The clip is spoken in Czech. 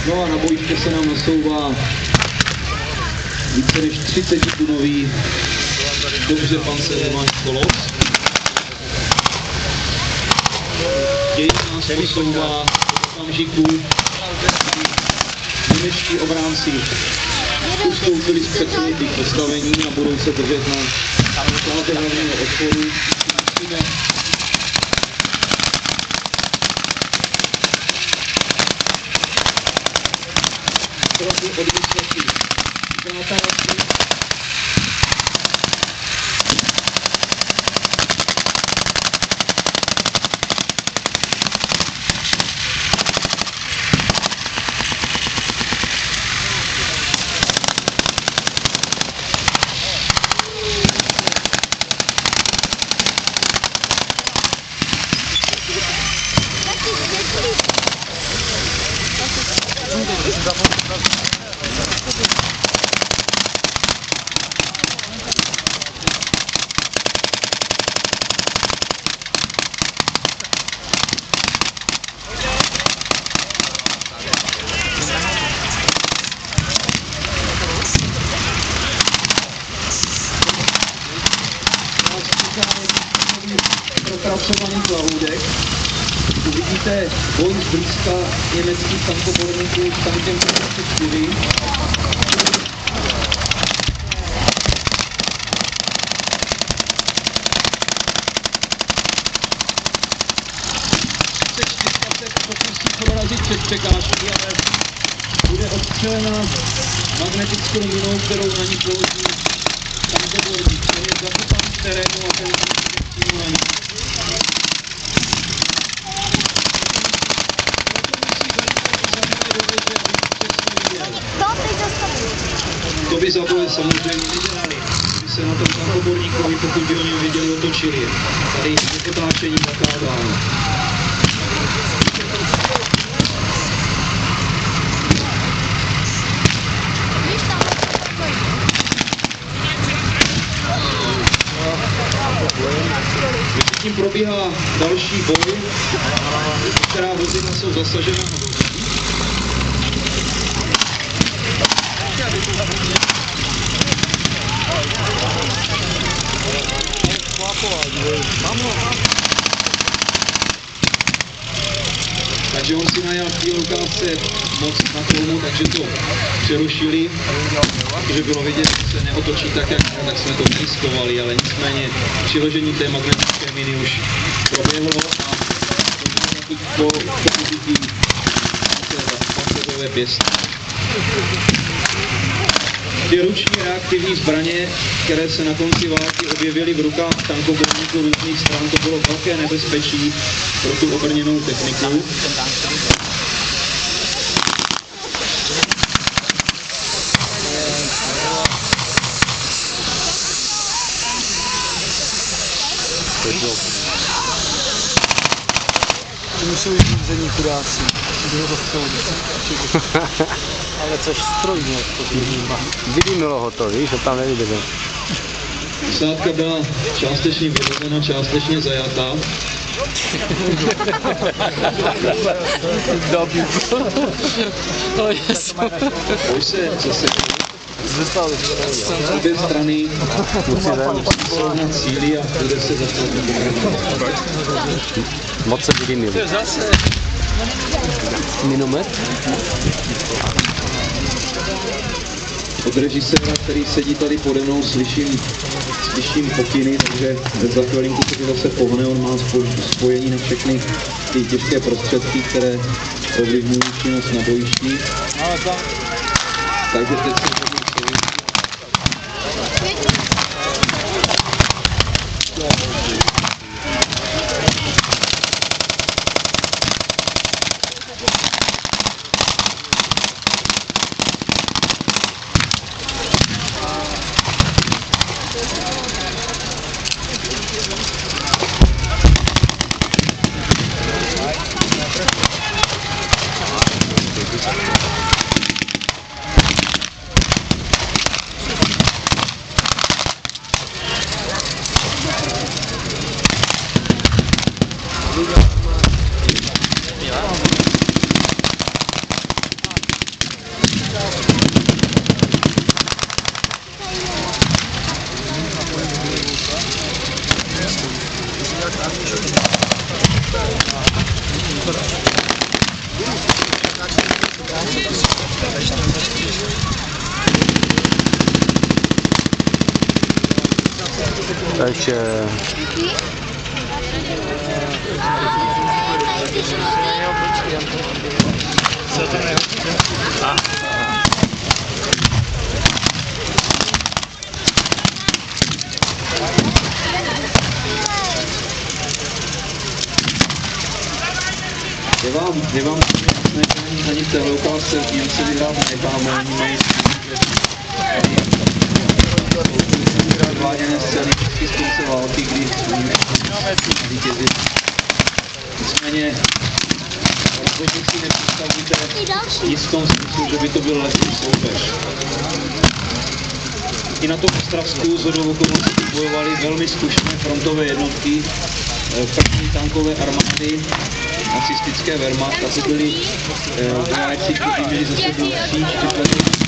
No a na bojiště se nám nasouvá více než 30-tunový dobře pancerovaný kolos. Děj nás posouvá v okamžiku, kdy němečtí obránci ustoupili z předsunutých postavení a budou se držet na kláze hlavního odporu. Musíme trochu odvysvětlit zátarostí. Propracovaný lahůdek. Uvidíte boj zblízka německých tankoborníků s tankem 34. Se pokusí prorazit přes překážky, ale bude odstřelena magnetickou minou, kterou na ní položí tankoborník, který je zakopaný v terénu a ten přímo na ní. To by za boje samozřejmě nedělali, by se na tom tankoborníkovi, pokud by o něm věděli, otočili. Tady je otáčení zakázáno. Tím probíhá další boj, která vozidla jsou zasažena. Takže on si najal v té lokálce moc na kolmu, takže to přerušili, protože bylo vidět, že se neotočí tak, jak tak jsme to riskovali, ale nicméně přiložení té magnetické miny už proběhlo a po použití pancerové pěstí. Ty ruční reaktivní zbraně, které se na konci války objevily v rukách tankoborníků různých stran, to bylo velké nebezpečí pro tu obrněnou techniku. To musí být řízení chudáci, kdo to střelí. Ale což strojně to vnímá. Vydýmilo ho to, víš, že tam nevydržel. Posádka byla částečně vyvezena, částečně zajatá. Boj se zase obě strany jsou na cíli a bude se zase Moc se vydýmili. Minomet? Od režiséra, který sedí tady pode mnou, slyším pokyny, takže za chvilinku se to zase pohne, on má spojení na všechny ty těžké prostředky, které ovlivňují činnost na bojišti. Takže teď se Takže Je vám jasné, že ani v téhle ukázce Němci vyhrát necháme, oni mají odváděné scény z konce války, kdy vítězi. Nicméně rozhodně si nepředstavíte nic v tom smyslu, že by to byl lehký soupeř. I na tom Ostravsku shodou okolností bojovaly velmi zkušené frontové jednotky první tankové armády nacistické Wehrmacht, a to byli vojáci, kteří měli za sebou 3-4 lety